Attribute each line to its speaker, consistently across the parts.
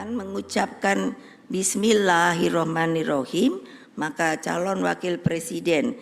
Speaker 1: Dengan mengucapkan Bismillahirrohmanirrohim, maka calon wakil presiden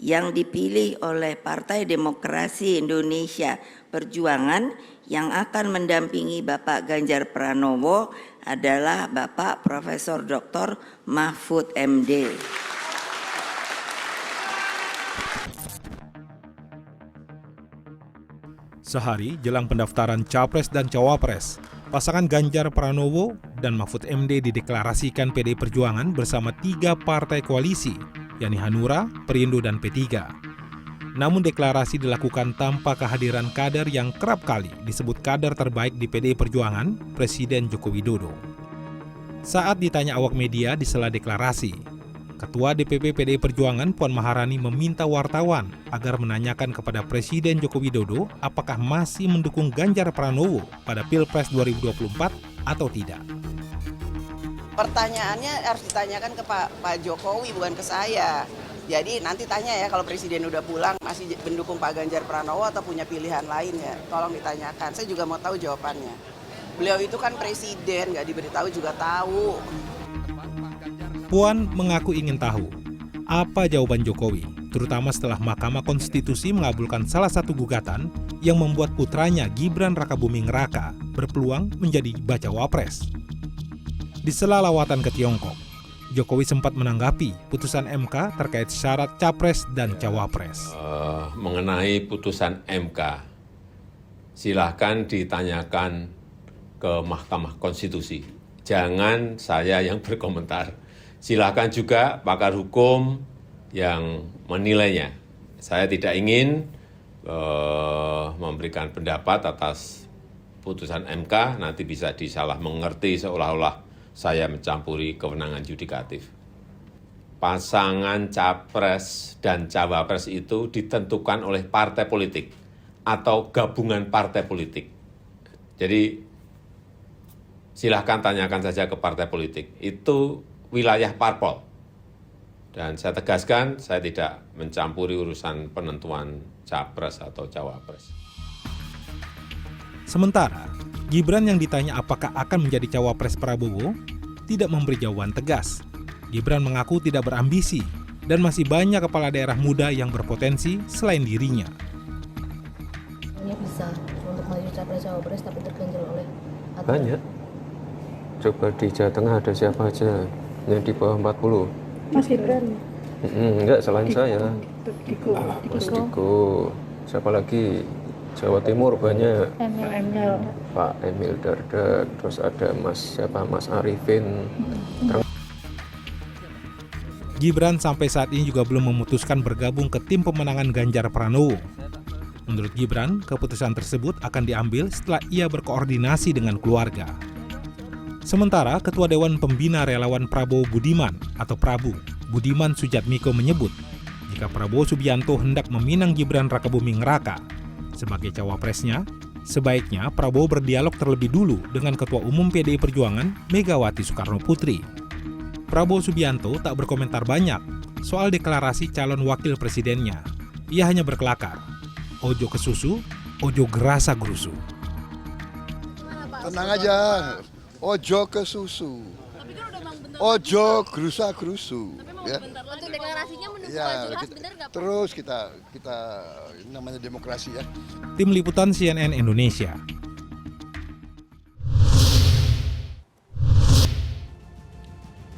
Speaker 1: yang dipilih oleh Partai Demokrasi Indonesia Perjuangan yang akan mendampingi Bapak Ganjar Pranowo adalah Bapak Profesor Dr. Mahfud MD.
Speaker 2: Sehari jelang pendaftaran Capres dan Cawapres, pasangan Ganjar Pranowo dan Mahfud MD dideklarasikan PDI Perjuangan bersama 3 partai koalisi, yakni Hanura, Perindo, dan P3. Namun deklarasi dilakukan tanpa kehadiran kader yang kerap kali disebut kader terbaik di PDI Perjuangan, Presiden Joko Widodo. Saat ditanya awak media di sela deklarasi, Ketua DPP PDI Perjuangan Puan Maharani meminta wartawan agar menanyakan kepada Presiden Joko Widodo apakah masih mendukung Ganjar Pranowo pada Pilpres 2024 atau tidak.
Speaker 3: Pertanyaannya harus ditanyakan ke Pak Jokowi, bukan ke saya. Jadi nanti tanya ya, kalau Presiden udah pulang masih mendukung Pak Ganjar Pranowo atau punya pilihan lain ya, tolong ditanyakan. Saya juga mau tahu jawabannya. Beliau itu kan Presiden, nggak diberitahu juga tahu.
Speaker 2: Puan mengaku ingin tahu apa jawaban Jokowi, terutama setelah Mahkamah Konstitusi mengabulkan salah satu gugatan yang membuat putranya Gibran Rakabuming Raka berpeluang menjadi bacawa pres. Di sela lawatan ke Tiongkok, Jokowi sempat menanggapi putusan MK terkait syarat capres dan cawapres.
Speaker 4: Mengenai putusan MK, silahkan ditanyakan ke Mahkamah Konstitusi. Jangan saya yang berkomentar. Silahkan juga pakar hukum yang menilainya. Saya tidak ingin memberikan pendapat atas putusan MK, nanti bisa disalah mengerti seolah-olah saya mencampuri kewenangan yudikatif. Pasangan capres dan cawapres itu ditentukan oleh partai politik atau gabungan partai politik. Jadi silahkan tanyakan saja ke partai politik. Itu wilayah parpol. Dan saya tegaskan, saya tidak mencampuri urusan penentuan capres atau cawapres.
Speaker 2: Sementara, Gibran yang ditanya apakah akan menjadi cawapres Prabowo, tidak memberi jawaban tegas. Gibran mengaku tidak berambisi dan masih banyak kepala daerah muda yang berpotensi selain dirinya.
Speaker 5: Ini bisa untuk maju capres-cawapres tapi terganjal oleh aturan.
Speaker 6: Banyak. Coba di Jawa Tengah ada siapa aja yang di bawah 40?
Speaker 5: Mas Gibran.
Speaker 6: Enggak, selain saya. Mas Diko. Siapa lagi? Jawa Timur banyak.
Speaker 5: Emil.
Speaker 6: Pak Emil Dardak, terus ada Mas Arifin.
Speaker 2: Gibran sampai saat ini juga belum memutuskan bergabung ke tim pemenangan Ganjar Pranowo. Menurut Gibran, keputusan tersebut akan diambil setelah ia berkoordinasi dengan keluarga. Sementara Ketua Dewan Pembina Relawan Prabowo Budiman atau Prabu, Budiman Sujatmiko menyebut jika Prabowo Subianto hendak meminang Gibran Rakabuming Raka sebagai cawapresnya, sebaiknya Prabowo berdialog terlebih dulu dengan Ketua Umum PDI Perjuangan Megawati Soekarno Putri. Prabowo Subianto tak berkomentar banyak soal deklarasi calon wakil presidennya. Ia hanya berkelakar, ojo kesusu, ojo gerasa gerusu.
Speaker 7: Tenang aja. Ojo ke susu, ojo gerusa-gerusu. Ya.
Speaker 5: Untuk deklarasinya menunggu
Speaker 7: Ya,
Speaker 5: jelas benar nggak Pak?
Speaker 7: terus kita namanya demokrasi ya.
Speaker 2: Tim Liputan CNN Indonesia.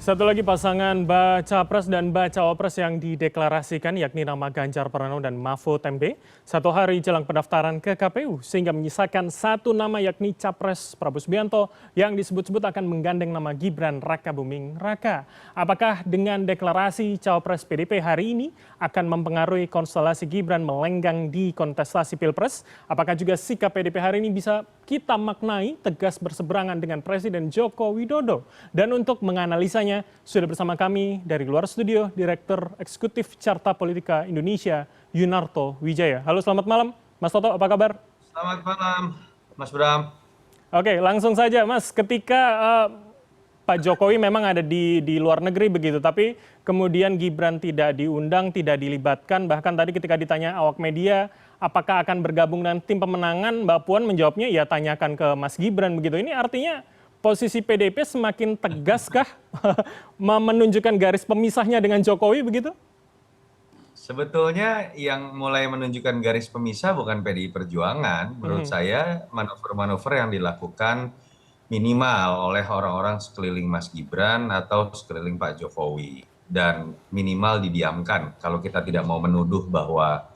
Speaker 8: Satu lagi pasangan Baca Pres dan Baca Wapres yang dideklarasikan yakni nama Ganjar Pranowo dan Mahfud MD satu hari jelang pendaftaran ke KPU sehingga menyisakan satu nama yakni Capres Prabowo Subianto yang disebut-sebut akan menggandeng nama Gibran Rakabuming Raka. Apakah dengan deklarasi Cawapres PDIP hari ini akan mempengaruhi konstelasi Gibran melenggang di kontestasi Pilpres? Apakah juga sikap PDIP hari ini bisa kita maknai tegas berseberangan dengan Presiden Joko Widodo? Dan untuk menganalisanya sudah bersama kami dari luar studio Direktur Eksekutif Carta Politika Indonesia Yunarto Wijaya. Halo, selamat malam Mas Toto, apa kabar?
Speaker 9: Selamat malam Mas Bram.
Speaker 8: Oke, langsung saja Mas, ketika Pak Jokowi memang ada di luar negeri begitu, tapi kemudian Gibran tidak diundang, tidak dilibatkan, bahkan tadi ketika ditanya awak media apakah akan bergabung dengan tim pemenangan, Mbak Puan menjawabnya ya tanyakan ke Mas Gibran begitu. Ini artinya posisi PDIP semakin tegaskah menunjukkan garis pemisahnya dengan Jokowi begitu?
Speaker 9: Sebetulnya yang mulai menunjukkan garis pemisah bukan PDI Perjuangan. Menurut saya manuver-manuver yang dilakukan minimal oleh orang-orang sekeliling Mas Gibran atau sekeliling Pak Jokowi. Dan minimal didiamkan kalau kita tidak mau menuduh bahwa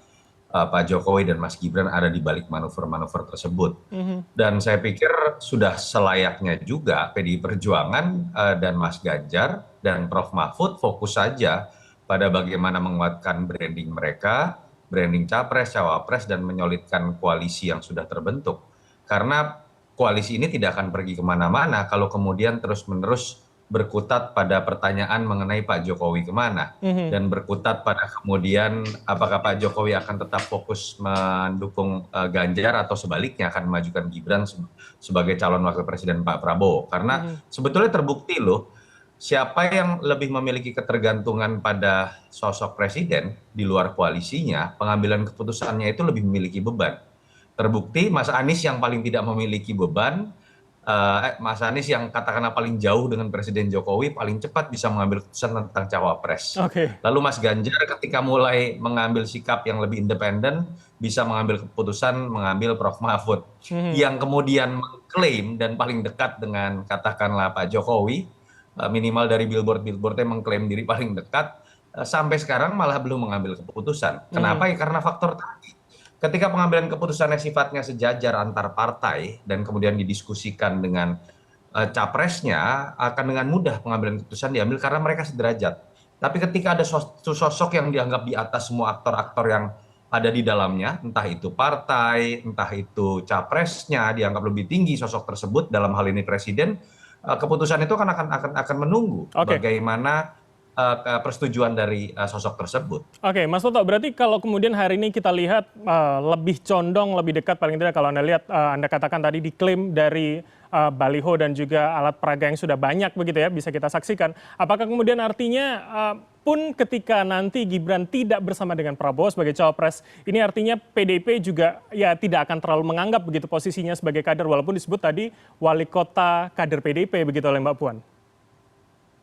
Speaker 9: Pak Jokowi dan Mas Gibran ada di balik manuver-manuver tersebut. Dan saya pikir sudah selayaknya juga PDI Perjuangan dan Mas Ganjar dan Prof. Mahfud fokus saja pada bagaimana menguatkan branding mereka, branding capres, cawapres, dan menyolidkan koalisi yang sudah terbentuk. Karena koalisi ini tidak akan pergi kemana-mana kalau kemudian terus-menerus berkutat pada pertanyaan mengenai Pak Jokowi kemana. Dan berkutat pada kemudian apakah Pak Jokowi akan tetap fokus mendukung Ganjar atau sebaliknya akan memajukan Gibran sebagai calon wakil presiden Pak Prabowo. Karena sebetulnya terbukti loh, siapa yang lebih memiliki ketergantungan pada sosok presiden di luar koalisinya, pengambilan keputusannya itu lebih memiliki beban. Terbukti Mas Anies yang paling tidak memiliki beban, Mas Anies yang katakanlah paling jauh dengan Presiden Jokowi, paling cepat bisa mengambil keputusan tentang cawapres. Lalu Mas Ganjar ketika mulai mengambil sikap yang lebih independen, bisa mengambil keputusan mengambil Prof. Mahfud. Yang kemudian mengklaim dan paling dekat dengan katakanlah Pak Jokowi, minimal dari billboard-billboardnya mengklaim diri paling dekat, sampai sekarang malah belum mengambil keputusan. Kenapa? Ya karena faktor tadi. Ketika pengambilan keputusannya sifatnya sejajar antar partai dan kemudian didiskusikan dengan capresnya, akan dengan mudah pengambilan keputusan diambil karena mereka sederajat. Tapi ketika ada sosok yang dianggap di atas semua aktor-aktor yang ada di dalamnya, entah itu partai, entah itu capresnya, dianggap lebih tinggi sosok tersebut, dalam hal ini presiden, keputusan itu akan menunggu bagaimana persetujuan dari sosok tersebut.
Speaker 8: Oke, Mas Toto, berarti kalau kemudian hari ini kita lihat lebih condong, lebih dekat paling tidak kalau Anda lihat, Anda katakan tadi diklaim dari baliho dan juga alat peraga yang sudah banyak begitu ya, bisa kita saksikan. Apakah kemudian artinya pun ketika nanti Gibran tidak bersama dengan Prabowo sebagai cawapres, ini artinya PDIP juga ya tidak akan terlalu menganggap begitu posisinya sebagai kader, walaupun disebut tadi wali kota kader PDIP begitu oleh Mbak Puan?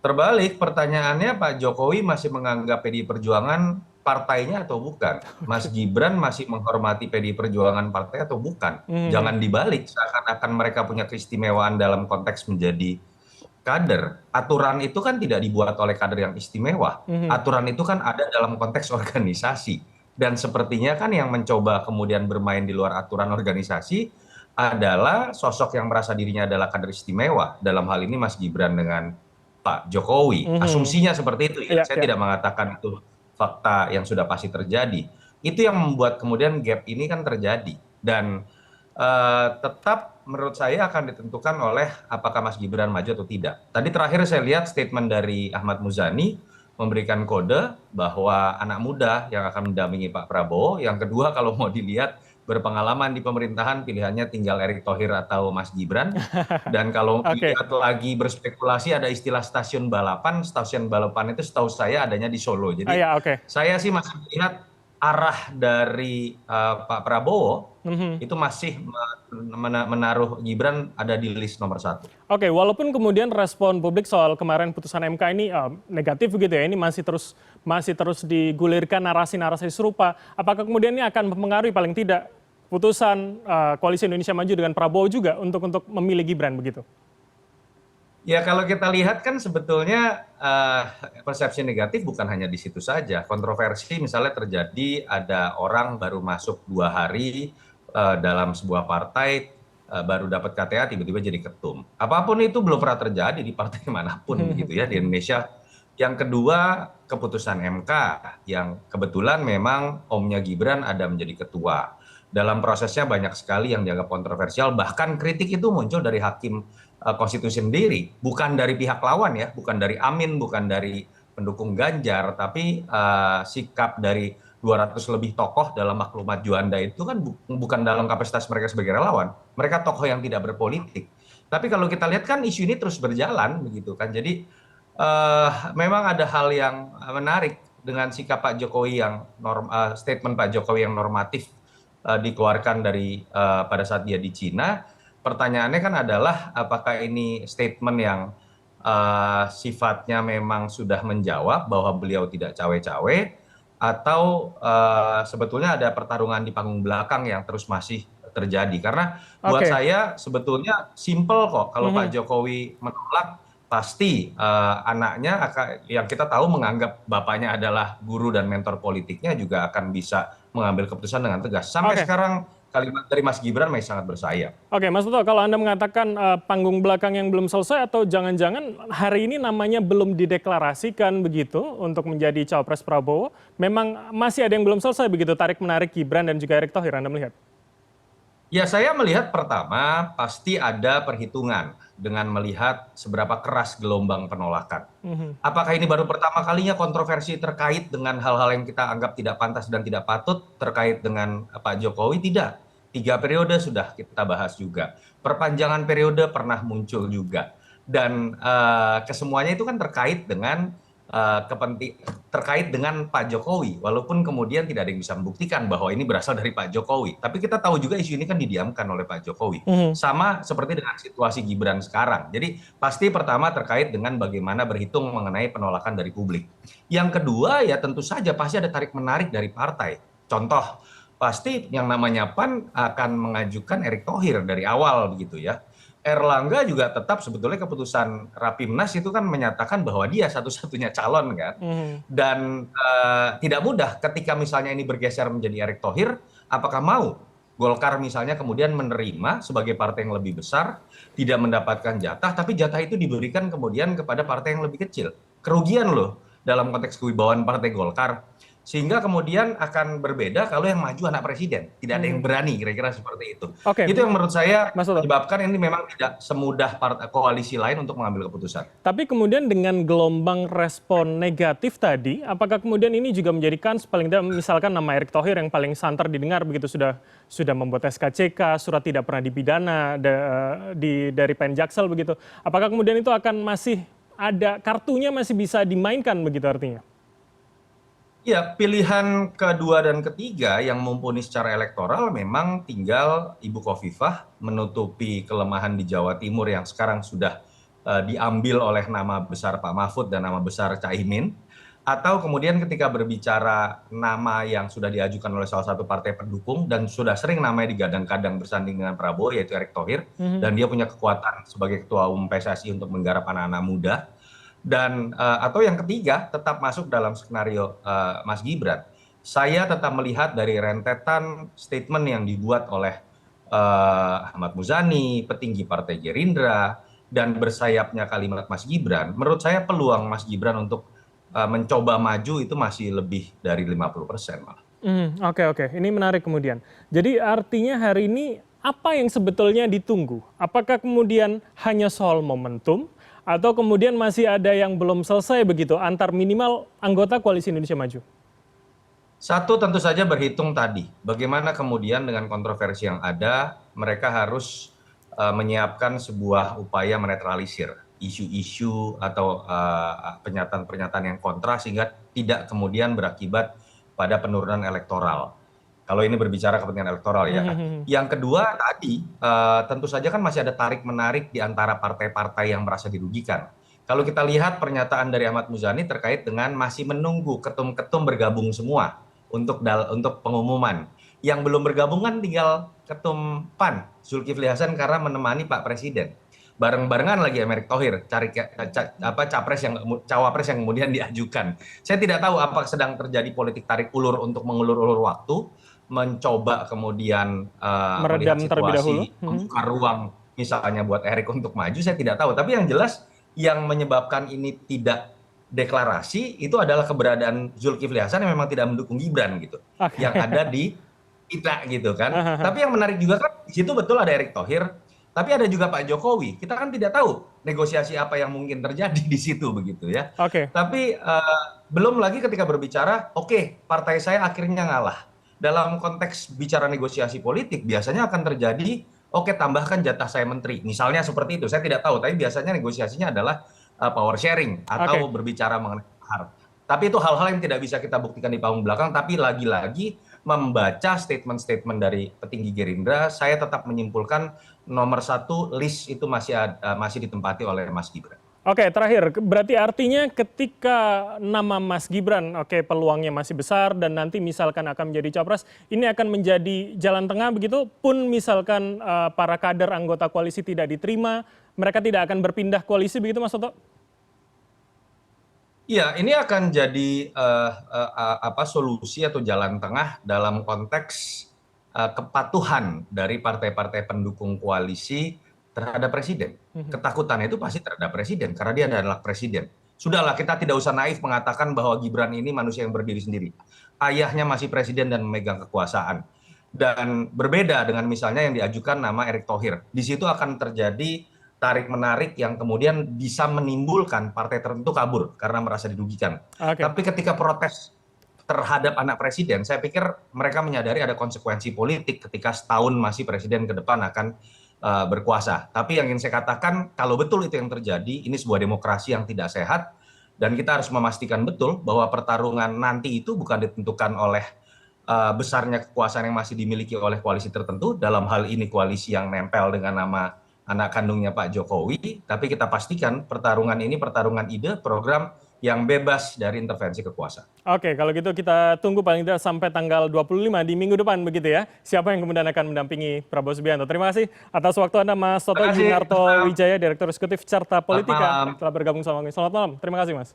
Speaker 9: Terbalik, pertanyaannya Pak Jokowi masih menganggap PDI Perjuangan partainya atau bukan? Mas Gibran masih menghormati PDI Perjuangan partai atau bukan? Jangan dibalik, seakan-akan mereka punya keistimewaan dalam konteks menjadi kader. Aturan itu kan tidak dibuat oleh kader yang istimewa. Aturan itu kan ada dalam konteks organisasi. Dan sepertinya kan yang mencoba kemudian bermain di luar aturan organisasi adalah sosok yang merasa dirinya adalah kader istimewa. Dalam hal ini Mas Gibran dengan Pak Jokowi. Asumsinya seperti itu ya. Saya tidak mengatakan itu fakta yang sudah pasti terjadi. Itu yang membuat kemudian gap ini kan terjadi. Dan tetap menurut saya akan ditentukan oleh apakah Mas Gibran maju atau tidak. Tadi terakhir saya lihat statement dari Ahmad Muzani memberikan kode bahwa anak muda yang akan mendampingi Pak Prabowo. Yang kedua kalau mau dilihat berpengalaman di pemerintahan, pilihannya tinggal Erick Thohir atau Mas Gibran. Dan kalau dilihat lagi berspekulasi ada istilah stasiun balapan itu setahu saya adanya di Solo. Jadi saya sih masih melihat arah dari Pak Prabowo itu masih menaruh Gibran ada di list nomor 1.
Speaker 8: Oke, walaupun kemudian respon publik soal kemarin putusan MK ini negatif begitu ya, ini masih terus digulirkan narasi-narasi serupa. Apakah kemudian ini akan mempengaruhi paling tidak putusan Koalisi Indonesia Maju dengan Prabowo juga untuk memilih Gibran begitu?
Speaker 9: Ya kalau kita lihat kan sebetulnya persepsi negatif bukan hanya di situ saja. Kontroversi misalnya terjadi ada orang baru masuk 2 hari dalam sebuah partai, baru dapat KTA tiba-tiba jadi ketum. Apapun itu belum pernah terjadi di partai manapun gitu ya di Indonesia. Yang kedua keputusan MK yang kebetulan memang omnya Gibran ada menjadi ketua. Dalam prosesnya banyak sekali yang dianggap kontroversial, bahkan kritik itu muncul dari hakim konstitusi sendiri, bukan dari pihak lawan ya, bukan dari Amin, bukan dari pendukung Ganjar, tapi sikap dari 200 lebih tokoh dalam maklumat Juanda itu kan bukan dalam kapasitas mereka sebagai relawan, mereka tokoh yang tidak berpolitik. Tapi kalau kita lihat kan isu ini terus berjalan begitu kan, jadi memang ada hal yang menarik dengan sikap Pak Jokowi yang statement Pak Jokowi yang normatif dikeluarkan dari pada saat dia di Cina. pertanyaannya kan adalah apakah ini statement yang sifatnya memang sudah menjawab bahwa beliau tidak cawe-cawe, atau sebetulnya ada pertarungan di panggung belakang yang terus masih terjadi. Karena buat
Speaker 8: Oke.
Speaker 9: saya sebetulnya simple kok, kalau Pak Jokowi menolak, pasti anaknya yang kita tahu menganggap bapaknya adalah guru dan mentor politiknya juga akan bisa mengambil keputusan dengan tegas. Sampai
Speaker 8: Oke.
Speaker 9: sekarang kalimat dari Mas Gibran masih sangat bersayap.
Speaker 8: Oke, Mas Toto, kalau Anda mengatakan panggung belakang yang belum selesai atau jangan-jangan hari ini namanya belum dideklarasikan begitu untuk menjadi cawapres Prabowo, memang masih ada yang belum selesai begitu tarik-menarik Gibran dan juga Erick Thohir, Anda melihat?
Speaker 9: Ya, saya melihat pertama pasti ada perhitungan dengan melihat seberapa keras gelombang penolakan. Apakah ini baru pertama kalinya kontroversi terkait dengan hal-hal yang kita anggap tidak pantas dan tidak patut terkait dengan Pak Jokowi? Tidak. 3 periode sudah kita bahas juga. Perpanjangan periode pernah muncul juga. Dan kesemuanya itu kan terkait dengan terkait dengan Pak Jokowi, walaupun kemudian tidak ada yang bisa membuktikan bahwa ini berasal dari Pak Jokowi. Tapi kita tahu juga isu ini kan didiamkan oleh Pak Jokowi. Sama seperti dengan situasi Gibran sekarang. Jadi pasti pertama terkait dengan bagaimana berhitung mengenai penolakan dari publik. Yang kedua ya tentu saja pasti ada tarik-menarik dari partai. Contoh, pasti yang namanya PAN akan mengajukan Erick Thohir dari awal begitu ya. Erlangga juga tetap sebetulnya keputusan Rapimnas itu kan menyatakan bahwa dia satu-satunya calon kan. Dan tidak mudah ketika misalnya ini bergeser menjadi Erick Thohir, apakah mau Golkar misalnya kemudian menerima sebagai partai yang lebih besar, tidak mendapatkan jatah, tapi jatah itu diberikan kemudian kepada partai yang lebih kecil. Kerugian loh dalam konteks kewibawaan partai Golkar. Sehingga kemudian akan berbeda kalau yang maju anak presiden. Tidak ada yang berani, kira-kira seperti itu.
Speaker 8: Oke.
Speaker 9: Itu yang menurut saya
Speaker 8: Mas Toto.
Speaker 9: menyebabkan ini memang tidak semudah koalisi lain untuk mengambil keputusan.
Speaker 8: Tapi kemudian dengan gelombang respon negatif tadi, apakah kemudian ini juga menjadikan paling tidak misalkan nama Erick Thohir yang paling santer didengar begitu sudah membuat SKCK, surat tidak pernah dipidana dari Pn Jaksel begitu. Apakah kemudian itu akan masih ada kartunya masih bisa dimainkan begitu artinya?
Speaker 9: Ya, pilihan kedua dan ketiga yang mumpuni secara elektoral memang tinggal Ibu Khofifah menutupi kelemahan di Jawa Timur yang sekarang sudah diambil oleh nama besar Pak Mahfud dan nama besar Caimin. Atau kemudian ketika berbicara nama yang sudah diajukan oleh salah satu partai pendukung dan sudah sering namanya digadang-gadang bersanding dengan Prabowo yaitu Erick Thohir. Dan dia punya kekuatan sebagai ketua umum PSSI untuk menggarap anak-anak muda. Dan atau yang ketiga tetap masuk dalam skenario Mas Gibran. Saya tetap melihat dari rentetan statement yang dibuat oleh Ahmad Muzani, petinggi Partai Gerindra, dan bersayapnya kalimat Mas Gibran, menurut saya peluang Mas Gibran untuk mencoba maju itu masih lebih dari 50% malah.
Speaker 8: Oke. Ini menarik kemudian. Jadi artinya hari ini apa yang sebetulnya ditunggu? Apakah kemudian hanya soal momentum? Atau kemudian masih ada yang belum selesai begitu antar minimal anggota Koalisi Indonesia Maju?
Speaker 9: Satu tentu saja berhitung tadi, bagaimana kemudian dengan kontroversi yang ada, mereka harus menyiapkan sebuah upaya menetralisir isu-isu atau pernyataan-pernyataan yang kontra sehingga tidak kemudian berakibat pada penurunan elektoral. Kalau ini berbicara kepentingan elektoral ya. Yang kedua tadi tentu saja kan masih ada tarik-menarik di antara partai-partai yang merasa dirugikan. Kalau kita lihat pernyataan dari Ahmad Muzani terkait dengan masih menunggu ketum-ketum bergabung semua untuk pengumuman. Yang belum bergabung kan tinggal ketum PAN, Zulkifli Hasan karena menemani Pak Presiden. Bareng-barengan lagi Erick Thohir cari cawapres yang kemudian diajukan. Saya tidak tahu apakah sedang terjadi politik tarik ulur untuk mengulur-ulur waktu, mencoba kemudian melihat situasi, membuka ruang misalnya buat Erick untuk maju, saya tidak tahu. Tapi yang jelas yang menyebabkan ini tidak deklarasi itu adalah keberadaan Zulkifli Hasan yang memang tidak mendukung Gibran gitu, yang ada di kita gitu kan. Tapi yang menarik juga kan di situ betul ada Erick Thohir, tapi ada juga Pak Jokowi. Kita kan tidak tahu negosiasi apa yang mungkin terjadi di situ begitu ya. Tapi belum lagi ketika berbicara, partai saya akhirnya ngalah. Dalam konteks bicara negosiasi politik biasanya akan terjadi tambahkan jatah saya menteri misalnya seperti itu, saya tidak tahu, tapi biasanya negosiasinya adalah power sharing atau berbicara mengenai mahar. Tapi itu hal-hal yang tidak bisa kita buktikan di panggung belakang, tapi lagi-lagi membaca statement-statement dari petinggi Gerindra, saya tetap menyimpulkan nomor 1 list itu masih ditempati oleh Mas Gibran.
Speaker 8: Oke, terakhir, berarti artinya ketika nama Mas Gibran, oke, peluangnya masih besar dan nanti misalkan akan menjadi capres, ini akan menjadi jalan tengah begitu, pun misalkan para kader anggota koalisi tidak diterima, mereka tidak akan berpindah koalisi begitu Mas Toto?
Speaker 9: Iya, ini akan jadi solusi atau jalan tengah dalam konteks kepatuhan dari partai-partai pendukung koalisi terhadap presiden. Ketakutannya itu pasti terhadap presiden, karena dia adalah presiden. Sudahlah, kita tidak usah naif mengatakan bahwa Gibran ini manusia yang berdiri sendiri. Ayahnya masih presiden dan memegang kekuasaan. Dan berbeda dengan misalnya yang diajukan nama Erick Thohir. Di situ akan terjadi tarik-menarik yang kemudian bisa menimbulkan partai tertentu kabur karena merasa dirugikan. Tapi ketika protes terhadap anak presiden, saya pikir mereka menyadari ada konsekuensi politik ketika setahun masih presiden ke depan akan berkuasa. Tapi yang ingin saya katakan, kalau betul itu yang terjadi, ini sebuah demokrasi yang tidak sehat, dan kita harus memastikan betul bahwa pertarungan nanti itu bukan ditentukan oleh besarnya kekuasaan yang masih dimiliki oleh koalisi tertentu, dalam hal ini koalisi yang nempel dengan nama anak kandungnya Pak Jokowi, tapi kita pastikan pertarungan ini pertarungan ide, program yang bebas dari intervensi kekuasaan.
Speaker 8: Oke, kalau gitu kita tunggu paling tidak sampai tanggal 25 di minggu depan begitu ya. Siapa yang kemudian akan mendampingi Prabowo Subianto. Terima kasih atas waktu Anda Mas Toto Junarto Wijaya, Direktur Eksekutif Carta Politika, telah bergabung sama kami. Selamat malam, terima kasih Mas.